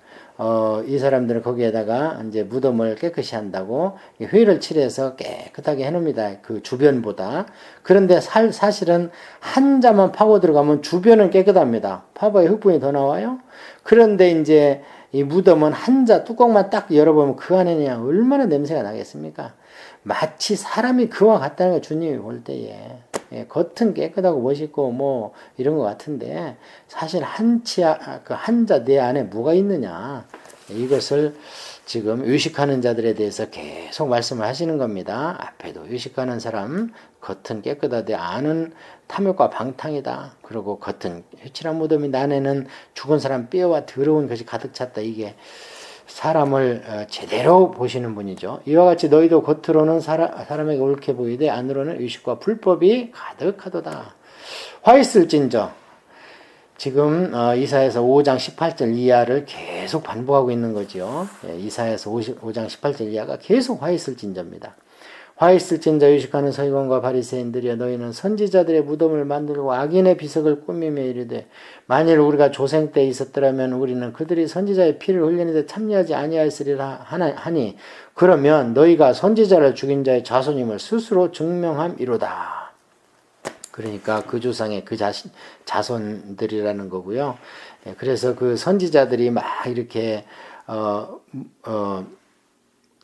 이 사람들은 거기에다가 이제 무덤을 깨끗이 한다고 휘를 칠해서 깨끗하게 해놓습니다. 그 주변보다. 그런데 사실은 한 자만 파고 들어가면 주변은 깨끗합니다. 파봐야 흙분이 더 나와요. 그런데 이제 이 무덤은 한 자 뚜껑만 딱 열어보면 그 안에 그냥 얼마나 냄새가 나겠습니까? 마치 사람이 그와 같다는 거 주님이 볼 때에. 예, 겉은 깨끗하고 멋있고 뭐 이런 것 같은데 사실 한 자 내 안에 뭐가 있느냐 이것을 지금 의식하는 자들에 대해서 계속 말씀을 하시는 겁니다. 앞에도 의식하는 사람 겉은 깨끗하되 안은 탐욕과 방탕이다. 그리고 겉은 회칠한 무덤이 안에는 죽은 사람 뼈와 더러운 것이 가득 찼다. 이게 사람을 제대로 보시는 분이죠. 이와 같이 너희도 겉으로는 사람에게 옳게 보이되 안으로는 의식과 불법이 가득하도다. 화 있을진저 지금 이사야서 5장 18절 이하를 계속 반복하고 있는 거죠. 이사야서 5장 18절 이하가 계속 화 있을진저입니다. 화 있을진저 의식하는 서기관과 바리새인들이여 너희는 선지자들의 무덤을 만들고 악인의 비석을 꾸미며 이르되 만일 우리가 조생 때 있었더라면 우리는 그들이 선지자의 피를 흘리는데 참여하지 아니하였으리라 하니 그러면 너희가 선지자를 죽인 자의 자손임을 스스로 증명함이로다. 그러니까 그 조상의 그 자손들이라는 거고요. 그래서 그 선지자들이 막 이렇게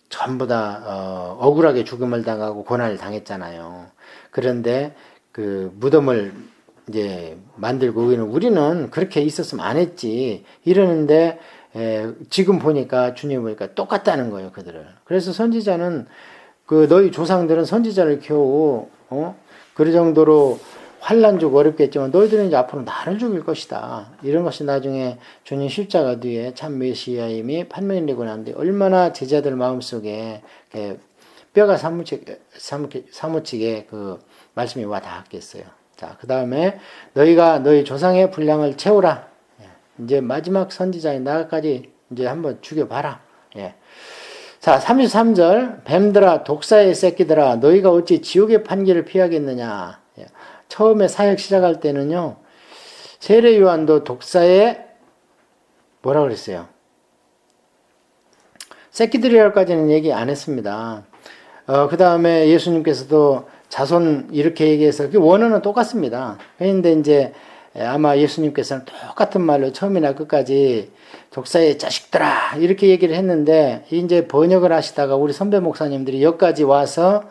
전부 다 억울하게 죽음을 당하고 고난을 당했잖아요. 그런데 그 무덤을 이제 만들고 우리는 그렇게 있었으면 안 했지 이러는데 지금 보니까 주님 보니까 똑같다는 거예요, 그들을. 그래서 선지자는 그 너희 조상들은 선지자를 겨우 그 정도로 환난 주고 어렵겠지만 너희들은 이제 앞으로 나를 죽일 것이다. 이런 것이 나중에 주님 십자가 뒤에 참 메시아임이 판명이 되고 난데 얼마나 제자들 마음속에 뼈가 사무치게 그 말씀이 와 닿았겠어요. 자, 그 다음에 너희가 너희 조상의 분량을 채우라. 이제 마지막 선지자인 나까지 이제 한번 죽여봐라. 예. 자, 33절 뱀들아 독사의 새끼들아 너희가 어찌 지옥의 판결을 피하겠느냐. 예. 처음에 사역 시작할 때는요. 세례 요한도 독사의 뭐라 그랬어요? 새끼들이라고까지는 얘기 안 했습니다. 그 다음에 예수님께서도 자손 이렇게 얘기해서 원어는 똑같습니다. 그런데 이제 아마 예수님께서는 똑같은 말로 처음이나 끝까지 독사의 자식들아 이렇게 얘기를 했는데 이제 번역을 하시다가 우리 선배 목사님들이 여기까지 와서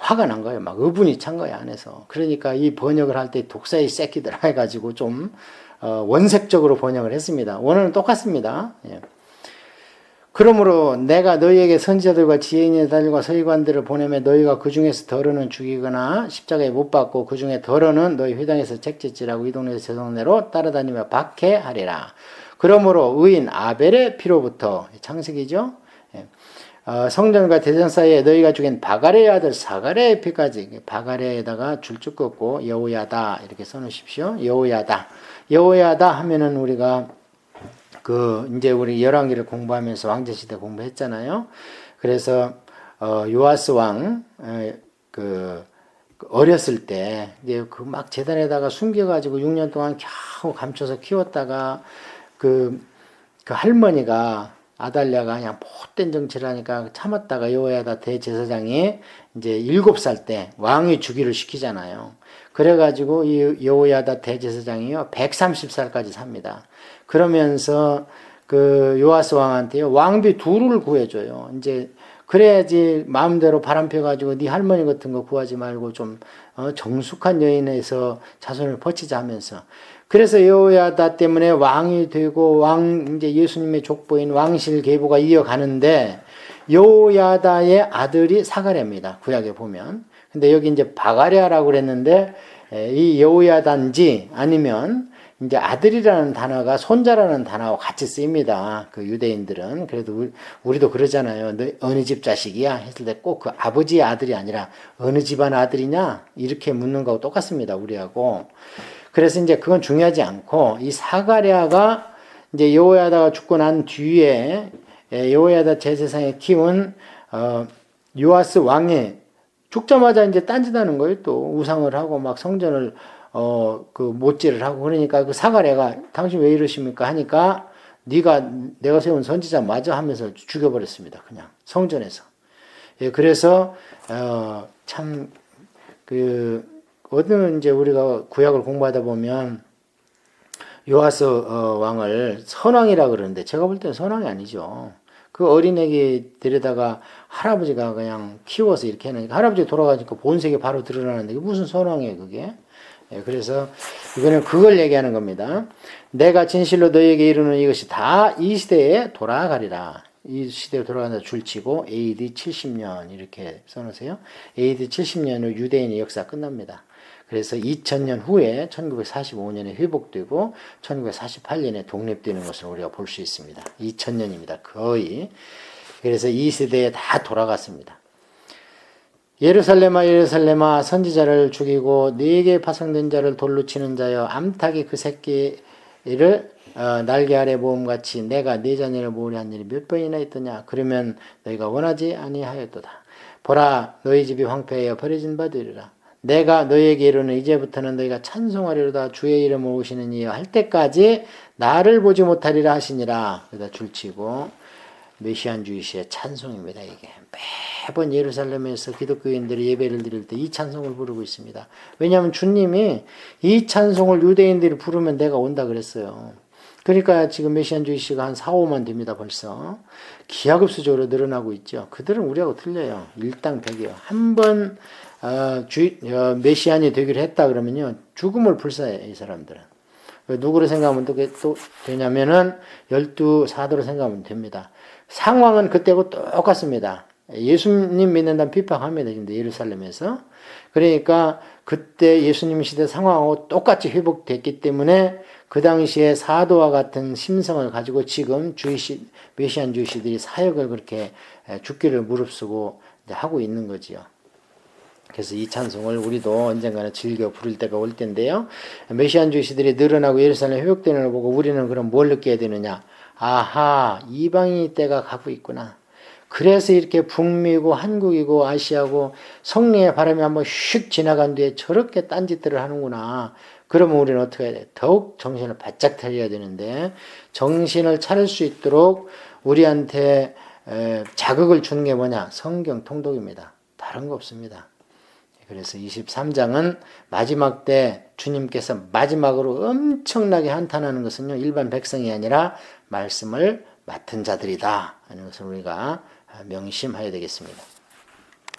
화가 난 거예요. 막 의분이 찬 거예요, 안에서. 그러니까 이 번역을 할 때 독사의 새끼들 해가지고 좀 원색적으로 번역을 했습니다. 원어는 똑같습니다. 예. 그러므로 내가 너희에게 선지자들과 지혜인들과 서기관들을 보내며 너희가 그 중에서 덜어는 죽이거나 십자가에 못 박고 그 중에 덜어는 너희 회당에서 책짓질하고 이 동네에서 저 동네로 따라다니며 박해하리라. 그러므로 의인 아벨의 피로부터 창세기죠. 예. 성전과 대전 사이에 너희가 죽인 바가레의 아들 사가랴의 피까지 바가레에다가 줄쭉 긋고 여호야다 이렇게 써놓으십시오. 여호야다 하면은 우리가 이제 우리 열왕기를 공부하면서 왕제시대 공부했잖아요. 그래서 요아스 왕 어렸을 때 이제 그 막 제단에다가 숨겨가지고 6년 동안 겨우 감춰서 키웠다가 그 할머니가 아달랴가 그냥 못된 정치를 하니까 참았다가 여호야다 대제사장이 이제 7살 때 왕위 주기를 시키잖아요. 그래가지고 이 여호야다 대제사장이요 130살까지 삽니다. 그러면서 그 요아스 왕한테요 왕비 둘을 구해줘요. 이제 그래야지 마음대로 바람 펴가지고 네 할머니 같은 거 구하지 말고 좀 정숙한 여인에서 자손을 버치자 하면서. 그래서 여호야다 때문에 왕이 되고 이제 예수님의 족보인 왕실 계보가 이어가는데 여호야다의 아들이 사가랴입니다. 구약에 보면. 근데 여기 이제 바가랴라고 그랬는데 이 여호야단지 아니면 이제 아들이라는 단어가 손자라는 단어와 같이 쓰입니다. 그 유대인들은. 그래도 우리도 그러잖아요. 너 어느 집 자식이야? 했을 때 꼭 그 아버지의 아들이 아니라 어느 집안 아들이냐? 이렇게 묻는 거하고 똑같습니다. 우리하고. 그래서 이제 그건 중요하지 않고 이 사가랴가 이제 여호야다가 죽고 난 뒤에 여호야다 제사상에 키운 요아스 왕이 죽자마자 이제 딴짓하는 거예요. 또 우상을 하고 막 성전을 그 못질을 하고 그러니까 그 사가랴가 당신 왜 이러십니까 하니까 내가 세운 선지자 맞아 하면서 죽여버렸습니다. 그냥 성전에서. 예, 그래서 참 그 어느 이제 우리가 구약을 공부하다 보면 요아스 왕을 선왕이라 그러는데 제가 볼 때는 선왕이 아니죠. 그 어린애기 데려다가 할아버지가 그냥 키워서 이렇게 해놓으니까 할아버지 돌아가니까 본색이 바로 드러나는데 이게 무슨 선왕이에요 그게. 예, 그래서 이거는 그걸 얘기하는 겁니다. 내가 진실로 너에게 이르는 이것이 다 이 시대에 돌아가리라. 이 시대에 돌아간다 줄치고 AD 70년 이렇게 써놓으세요. AD 70년으로 유대인의 역사 끝납니다. 그래서 2000년 후에 1945년에 회복되고 1948년에 독립되는 것을 우리가 볼 수 있습니다. 2000년입니다. 거의. 그래서 이 시대에 다 돌아갔습니다. 예루살렘아 예루살렘아 선지자를 죽이고 네게 파송된 자를 돌로 치는 자여 암탉이 그 새끼를 날개 아래 모음같이 내가 네 자녀를 모으려 한 일이 몇 번이나 있더냐. 그러면 너희가 원하지 아니하였도다. 보라 너희 집이 황폐하여 버려진 바 되리라. 내가 너희에게 이르는 이제부터는 너희가 찬송하리로다. 주의 이름을 오시는 이여 할 때까지 나를 보지 못하리라 하시니라. 그러다 줄치고 메시안주의시의 찬송입니다. 이게 매번 예루살렘에서 기독교인들이 예배를 드릴 때 이 찬송을 부르고 있습니다. 왜냐하면 주님이 이 찬송을 유대인들이 부르면 내가 온다 그랬어요. 그러니까 지금 메시안주의시가 한 4, 5만 됩니다. 벌써 기하급수적으로 늘어나고 있죠. 그들은 우리하고 틀려요. 일당백이에요. 한번 메시안이 되기로 했다 그러면요 죽음을 불사해요. 이 사람들은. 누구를 생각하면 또 되냐면은 12사도로 생각하면 됩니다. 상황은 그때하고 똑같습니다. 예수님 믿는다는 비판합니다. 근데 예루살렘에서. 그러니까 그때 예수님 시대 상황하고 똑같이 회복됐기 때문에 그 당시에 사도와 같은 심성을 가지고 지금 메시안 주의시들이 사역을 그렇게 죽기를 무릅쓰고 하고 있는 거지요. 그래서 이 찬송을 우리도 언젠가는 즐겨 부를 때가 올 텐데요. 메시안 주의시들이 늘어나고 예루살렘 회복되는 걸 보고 우리는 그럼 뭘 느껴야 되느냐? 아하, 이방인의 때가 가고 있구나. 그래서 이렇게 북미고 한국이고 아시아고 성령의 바람이 한번 슉 지나간 뒤에 저렇게 딴짓들을 하는구나. 그러면 우리는 어떻게 해야 돼? 더욱 정신을 바짝 차려야 되는데 정신을 차릴 수 있도록 우리한테 자극을 주는 게 뭐냐? 성경 통독입니다. 다른 거 없습니다. 그래서 23장은 마지막 때 주님께서 마지막으로 엄청나게 한탄하는 것은요, 일반 백성이 아니라 말씀을 맡은 자들이다 하는 것을 우리가 명심해야 되겠습니다.